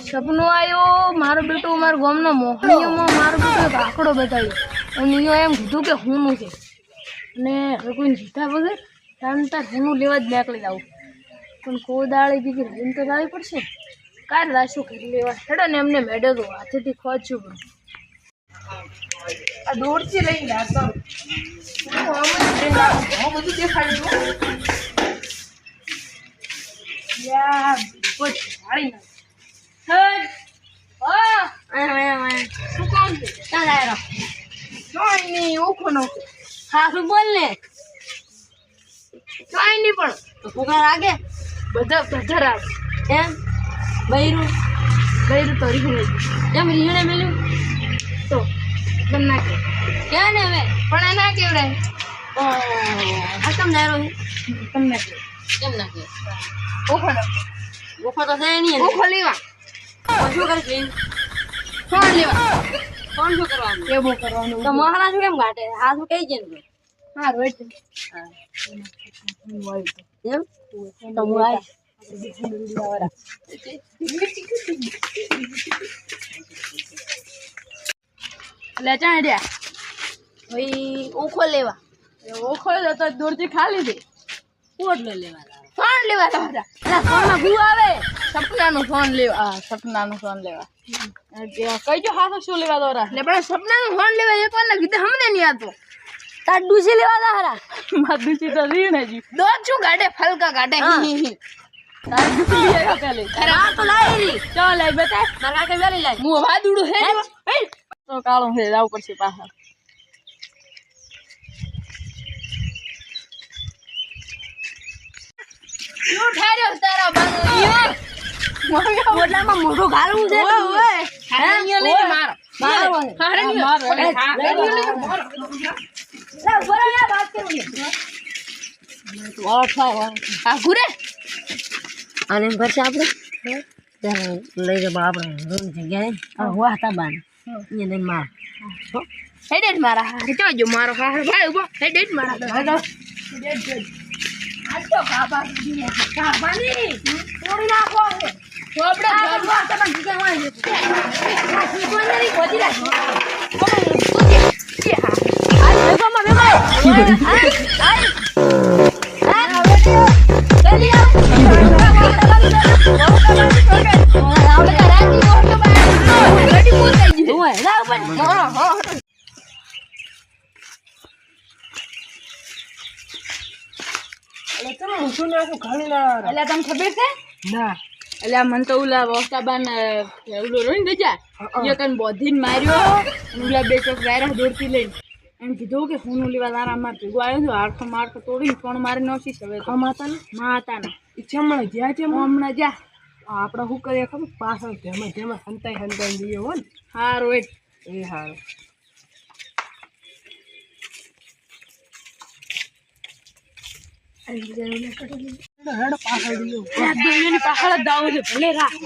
સપનું આવ્યું મારો બેટો મારા ગામનો મોહણીઓમાં મારો બેટો એક આંકડો બતાવ્યો અને એમ કીધું કે હુંનું છે અને હવે કોઈ જીતા વગર તાર હુંનું લેવા જ નીકળી આવું પણ કોદાળી બીજી રહીને તો લાવવી પડશે કાલ લાશું કરી લેવા હેડો ને એમને મેળો તો હાથેથી ખોચ્યું પણ આ દોડથી લઈ ગયા બધું દેખાડ્યું શું કામ છે ઓખો નો હા શું બોલ ને કઈ નહીં પણ ફુગા લાગે બધા રાગ એમ બૈરું તો રીહણે એમ રીહણે મેલ્યું તો પણ ના કે ક્યાં ને હવે પણ આ ના કેવડાય આ કેમ નાયરો કેમ ના કે કેમ ના કે ઓખો તો છે નહીં ઓખો લેવા શું કરે છે ફોન લેવા ફોન શું કરવાનું કેવું કરવાનું તો મહારાજ શું કેમ ઘાટે આ શું કહી છે ને હા રોજ હા એમ તો હું આય લે ચા રહ્યા ભાઈ ઓખો લેવા ઓખો તો દૂરથી ખાલી દે કોટ લેવા ફોન લેવા તમારા ફોનમાં ભૂ આવે સપનાનું ફોન લેવા સપનાનું ફોન લેવા કઈ જો હાથો શું લેવા દોરા એટલે પણ સપનાનું ફોન લેવા એક વાર કીધે હમને નહીં આતો તાર ડૂસી લેવા દારા માર ડૂસી તો રીને જી દો છું ગાડે ફલકા ગાડે તાર ડૂસી લેવા પેલે આ તો લાઈ રી ચાલ લઈ બતા મારા કાકે વેલી લાઈ હું વાદુડું હે તો કાળો હે જાવ પડશે પાછા યો ઠાર્યો તારા બાનો મોટલામાં મોઢું ગાળવું છે ઓય હારણીયો લઈને મારો હારણીયો લા બરાબર વાત કરું ને તો ઓર થાય આ ગુરે આને ઘર છે આપણે લઈ જ આપણે રૂમ જગ્યાએ આ વાહતા બાન એ લઈને માર હેડેડ મારા હેડો જો મારો હાર ભાઈ ઉભો હેડેડ મારા હેડો હેડેડ જો આજ તો કાબાની તોડી નાખો તો આપણે ઘરમાં તમે જગ્યા હોય છે આ શીખવાની ગોતી રાખો આ લેવામાં મેમાય એટલે તમને ખબર છે ના એટલે મને તો ઓલા વોસ્તાબાન ઓલો રોઈ ગજા એ કન બોધીને માર્યો ઓલા બે ચોક વાયરા દોડતી લઈને એમ કીધું કે હું લેવા તારા માર ભેગું આવ્યો છું હાડકો મારતો તોડીને પણ મારે નોશી હવે માતાને ઈચ્છા જ્યાં છે હમણાં જા આપણે શું કરીએ ખબર પાછળ જેમાં હંતાઈ દઈએ હો ને સારું એ સારું પાછળ જ દાવો છે ભલે રાખ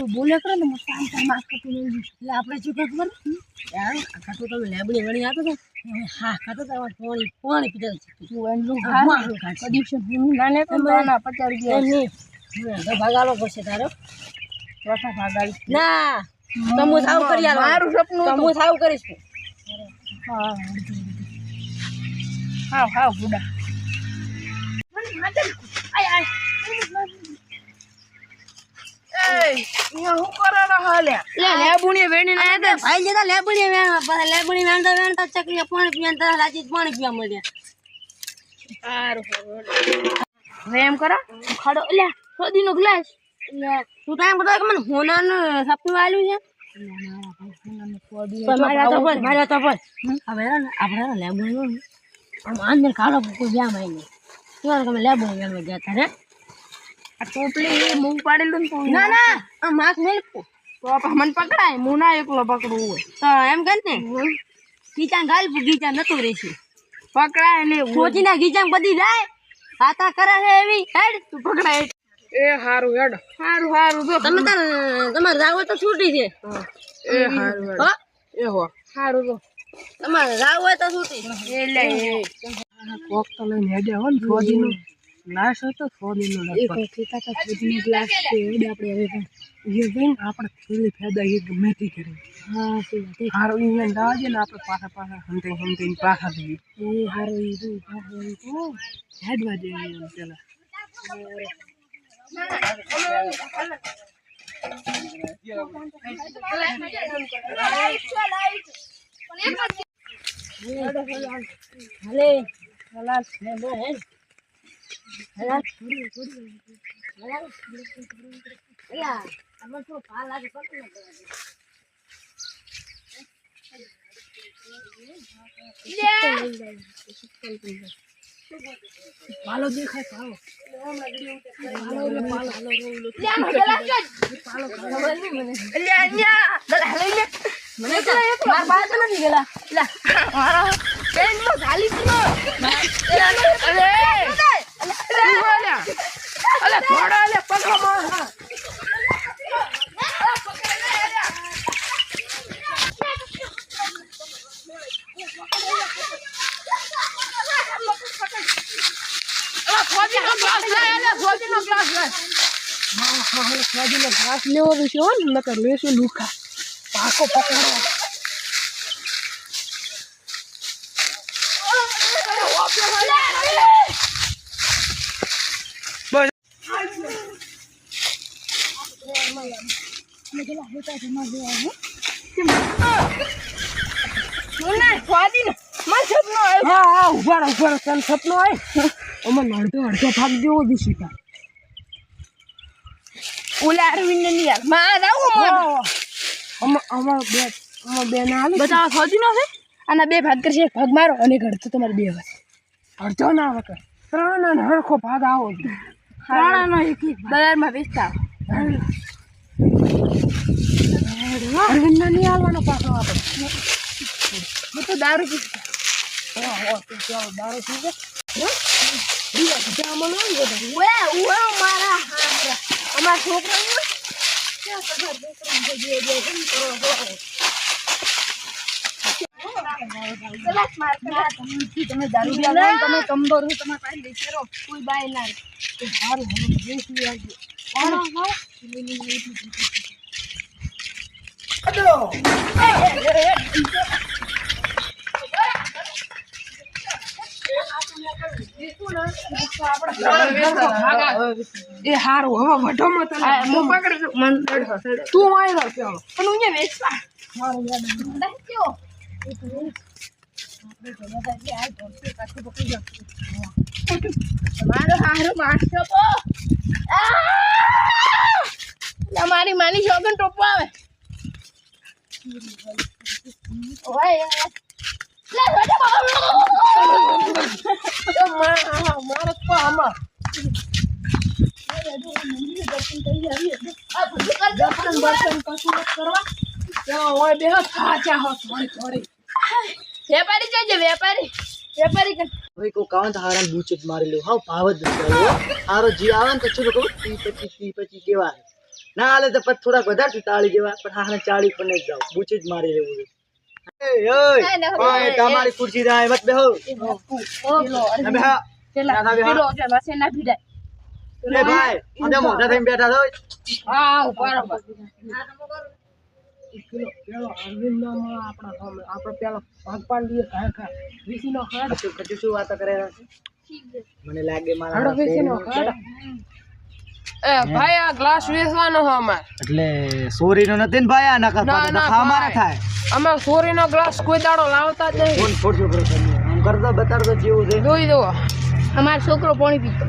બોલે કરે ને એટલે આપણે શું ખબર ખાતો તમે લેબડી વળી આપો છો હા ખાતો તમારે પાણી પીધા ભાગાલો પડશે તારો ચોથા ભાગાડી ના તમે સાવ કરી મારું સપનું હું સાવ કરીશ હા હા હા બુડા. 哎呀！ હું કરાના હાલ્યા લે લેબુણી વેણી ના દે ભાઈ જેતા લેબુણી વેણવા પછી લેબુણી વેણતા ચકલી પાણી પીવાના રાજી પાણી પીવા મળ્યા સારું હવે એમ કરો ખાડો લે સોદીનો ગ્લાસ તું ટાઈમ બતાવ કે મને હોનાનું સપનું આલ્યું છે મારા તો પર હવે આપણે લેબુણી અંદર ખાડો કોઈ જ્યાં ભાઈ નહીં તમે લેબુણી વેણવા જતા રે આ ટોપલી મૂંગ પાડેલું ને ના ના આ માક મેલ તો મને પકડાય હું ના એકલો પકડવું હોય તો એમ કર ને ગીચા ગાલ ગીચા નતો રહેશે પકડાય ને સોચીના ગીચા બધી જાય હાતા કરે છે એવી હેડ તું પકડાય એ હારું હેડ હારું હારું જો તમે તમારે રાવ તો છૂટી છે એ હારું હો એ હો હારું જો તમારે રાવ તો છૂટી એ લે કોક તો લઈને હેડે હો ને છોડીનું ગ્લાસ હતો છોડીનો એક ઠીકા તો છોડીનો ગ્લાસ છે હેડ આપણે હવે એ જઈને આપણે પેલી ફાયદા એ ગમે તે કરી હા તે હારું ઈને દાજે ને આપણે પાછા હંતે પાછા દઈએ એ હારું ઈ દુ તો હેડવા દે પેલા હાલે હાલા ને બો હે હાલા હાલા અલ્યા આમાં તો પા લાગે પકડ પાલો દેખાય પાલો ઘાસ લેવો છે નકર લેશું લુખા પાકો પકડો ઉભા સપનો આવે અમારે અડધો ભાગ દેવો દીધી ઓલા અરવિંદ ને યાર માં આવું અમાર બે ના હાલે બતાવો સોજી નો છે અને બે ભાગ કરશે એક ભાગ મારો અને અડધો તમારે બે હોય અડધો ના આવે ત્રણ અને હરખો ભાગ આવો ત્રણ નો એક બજારમાં વેચતા અરવિંદ ને નહીં આવવાનો પાછો આપણે હું તો દારૂ પીતા દારૂ પીવે અમારા છોકરા તમે દારૂ તમે કમજોર છો તમારે પાસે બેસેરો કોઈ બાય ના સારું એ હારું હવે વઢોમાં તું આવ્યો પેલો પણ હું વેચવા મારો હારું મારશો મારી માની શોગન ટોપો આવે વેપારી કઈ વેપારી ભાઈ કો કાવન તો હારાન બૂચેટ મારી લો હા ભાવ જ હારો જી આવે ને તો ચલો કહું 30-25 કેવા ના હાલે તો પછી થોડા વધારે તાળી જેવા પણ હારા 40 પણ જ જાવ બૂચેટ મારી લેવું ઓય તમારી ખુરશી રાય મત બેહો એ ભાઈ અમે મોઢા થઈને બેઠા છો હા ઉપાડો પેલો અરવિંદ નામાં આપણે પેલો ભગવાન દીએ ખા વિસીનો હાડ કચું શું વાત કરે મને લાગે મારા વિસીનો હાડ એ ભાઈ આ ગ્લાસ વેચવાનો છે અમાર. એટલે સોરીનો નથી ને ભાઈ આ નકર ના, પાછો ના, નખા અમારે ભાઈ. થાય અમે સોરીનો ગ્લાસ કોઈ દાડો લાવતા જ નહીં. ફોન છોડજો કરો તમે આમ કરતો બતાડતો જેવું છે જોઈ દો અમારો છોકરો પાણી પીતો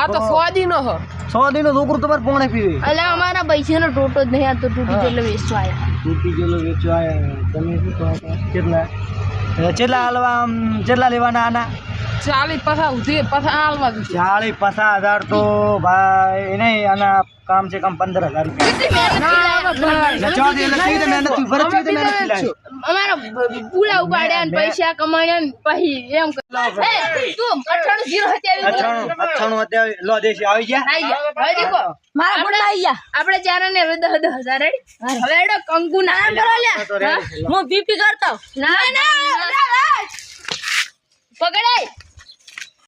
આ તો સ્વાદીનો છે. 100 દીનો છોકરો તમારે પોણે પીવે એટલે અમારા પૈસાનો ટોટો જ નહીં આ તો તૂટી જેટલો વેચવા આવ્યા તૂટી ગયેલો વેચવા આયા. તમે શું કહો છો? કેટલા કેટલા હાલવા આમ કેટલા લેવાના આના 40-50 ઉધી પાછા હાલવા દીધું. 40-50 હજાર તો ભાઈ નહીં આના કામ છે કામ 15,000 રૂપિયા ના હવે ભાઈ એટલે ચોથી એટલે સીધે મહેનત થી ભરત સીધે મહેનત થી લાવી. અમારા પુલા ઉપાડ્યા ને પૈસા કમાડ્યા ને પછી એમ તું 98 અથાણું અત્યારે લો દેશી આવી ગયા આવી ગયા હવે દેખો મારા ફોન આવી ગયા આપણે ચારે ને 10,000 રેડી હવે એડો કંકુ નામ કરો લ્યા તો રેડી. હું બીપી કરતો ના ના પકડાય